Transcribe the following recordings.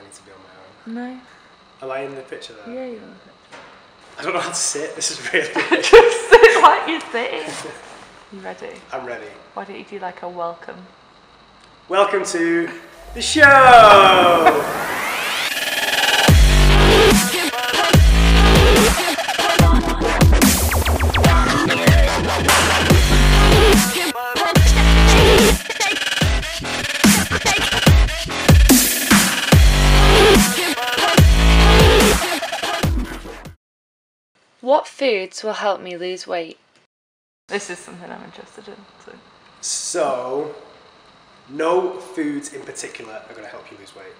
I need to be on my own. No. Am I in the picture there? Yeah, you're in the picture. I don't know how to sit. This is really Just sit like you're sitting. You ready? I'm ready. Why don't you do like a welcome? Welcome to the show! What foods will help me lose weight? This is something I'm interested in. So, no foods in particular are going to help you lose weight.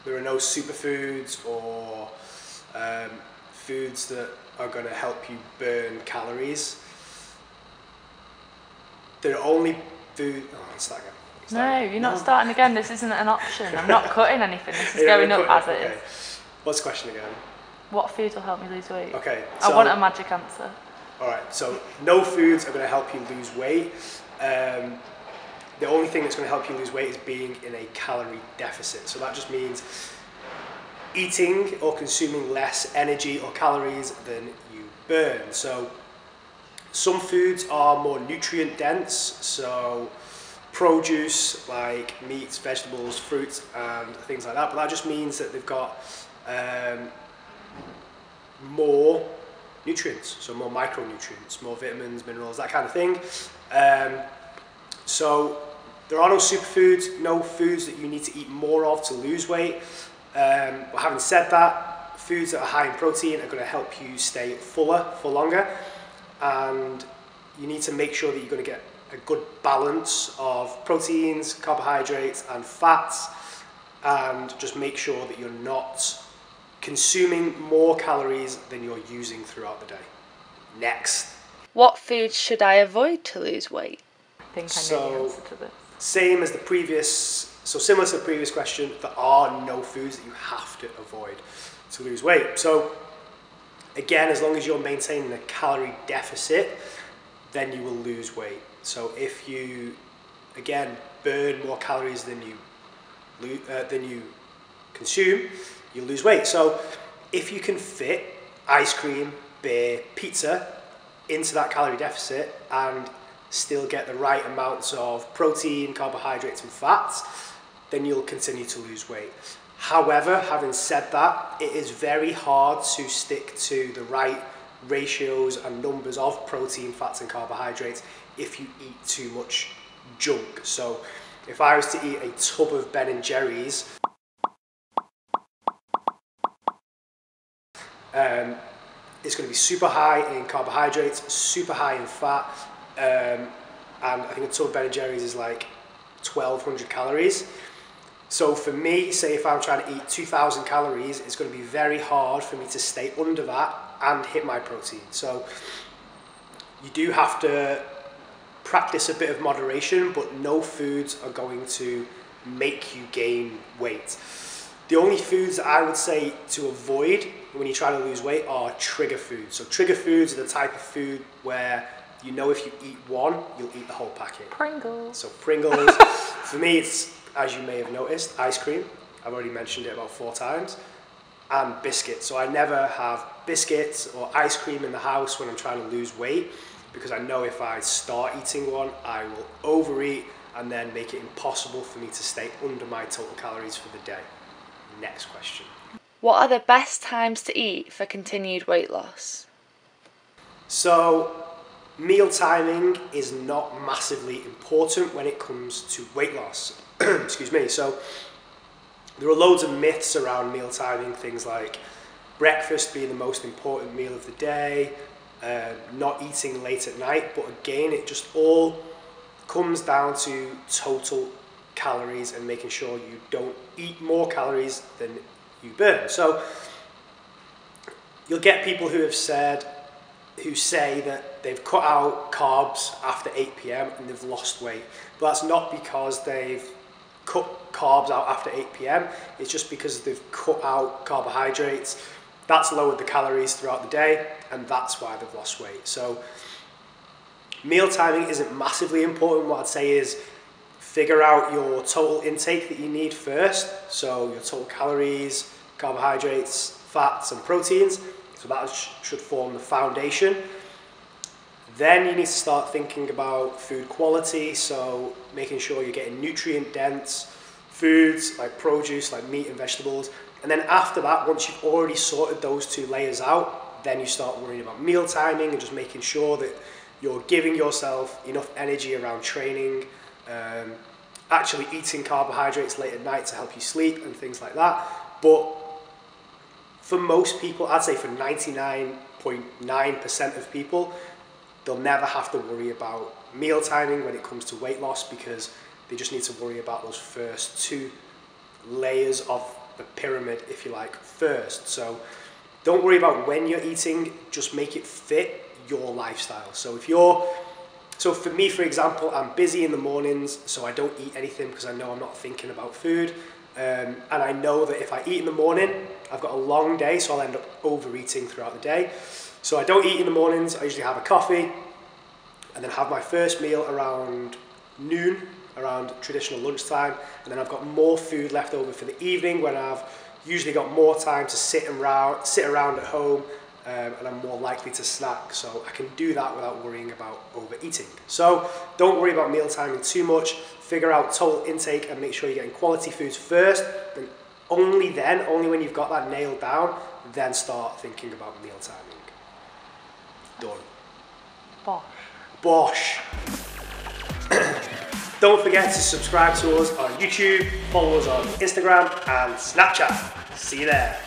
There are no superfoods or foods that are going to help you burn calories. There are only food. Oh, let's start again. No, you're not starting again. This isn't an option. I'm not cutting anything. This is going up as it is. What's the question again? What foods will help me lose weight? Okay. I want a magic answer. Alright, so no foods are going to help you lose weight. The only thing that's going to help you lose weight is being in a calorie deficit. So that just means eating or consuming less energy or calories than you burn. So some foods are more nutrient dense. So produce like meats, vegetables, fruits and things like that. But that just means that they've got more nutrients, so more micronutrients, more vitamins, minerals, that kind of thing. So there are no superfoods, no foods that you need to eat more of to lose weight. But having said that, foods that are high in protein are going to help you stay fuller for longer, and you need to make sure that you're going to get a good balance of proteins, carbohydrates and fats, and just make sure that you're not consuming more calories than you're using throughout the day. Next. What foods should I avoid to lose weight? I think I know the answer to this. Same as the previous, so similar to the previous question, there are no foods that you have to avoid to lose weight. So again, as long as you're maintaining a calorie deficit, then you will lose weight. So if you, again, burn more calories than you consume, you lose weight. So if you can fit ice cream, beer, pizza into that calorie deficit and still get the right amounts of protein, carbohydrates and fats, then you'll continue to lose weight. However, having said that, it is very hard to stick to the right ratios and numbers of protein, fats and carbohydrates if you eat too much junk. So if I was to eat a tub of Ben & Jerry's, it's going to be super high in carbohydrates, super high in fat, and I think a tub of Ben & Jerry's is like 1,200 calories. So for me, say if I'm trying to eat 2,000 calories, it's going to be very hard for me to stay under that and hit my protein. So you do have to practice a bit of moderation, but no foods are going to make you gain weight. The only foods that I would say to avoid when you try to lose weight are trigger foods. So trigger foods are the type of food where you know if you eat one, you'll eat the whole packet. Pringles. So Pringles. For me, it's, as you may have noticed, ice cream. I've already mentioned it about 4 times. And biscuits. So I never have biscuits or ice cream in the house when I'm trying to lose weight, because I know if I start eating one, I will overeat and then make it impossible for me to stay under my total calories for the day. Next question. What are the best times to eat for continued weight loss? So meal timing is not massively important when it comes to weight loss. Excuse me. So there are loads of myths around meal timing, things like breakfast being the most important meal of the day, not eating late at night, but again, it just all comes down to total calories and making sure you don't eat more calories than you burn. So you'll get people who say that they've cut out carbs after 8 p.m. and they've lost weight. But that's not because they've cut carbs out after 8 p.m. It's just because they've cut out carbohydrates. That's lowered the calories throughout the day, and that's why they've lost weight. So meal timing isn't massively important. What I'd say is figure out your total intake that you need first. So your total calories, carbohydrates, fats and proteins. So that should form the foundation. Then you need to start thinking about food quality, so making sure you're getting nutrient dense foods like produce, like meat and vegetables. And then after that, once you've already sorted those two layers out, then you start worrying about meal timing and just making sure that you're giving yourself enough energy around training, actually eating carbohydrates late at night to help you sleep and things like that. But for most people, I'd say for 99.9% of people, they'll never have to worry about meal timing when it comes to weight loss, because they just need to worry about those first two layers of the pyramid, if you like, first. So don't worry about when you're eating, just make it fit your lifestyle. So for me, for example, I'm busy in the mornings, so I don't eat anything because I know I'm not thinking about food. And I know that if I eat in the morning, I've got a long day, so I'll end up overeating throughout the day. So I don't eat in the mornings. I usually have a coffee and then have my first meal around noon, around traditional lunchtime. And then I've got more food left over for the evening when I've usually got more time to sit around at home, and I'm more likely to snack. So I can do that without worrying about overeating. So don't worry about meal timing too much. Figure out total intake and make sure you're getting quality foods first. And only when you've got that nailed down, then start thinking about meal timing. Done. Bosh. Bosh. Don't forget to subscribe to us on YouTube, follow us on Instagram and Snapchat. See you there.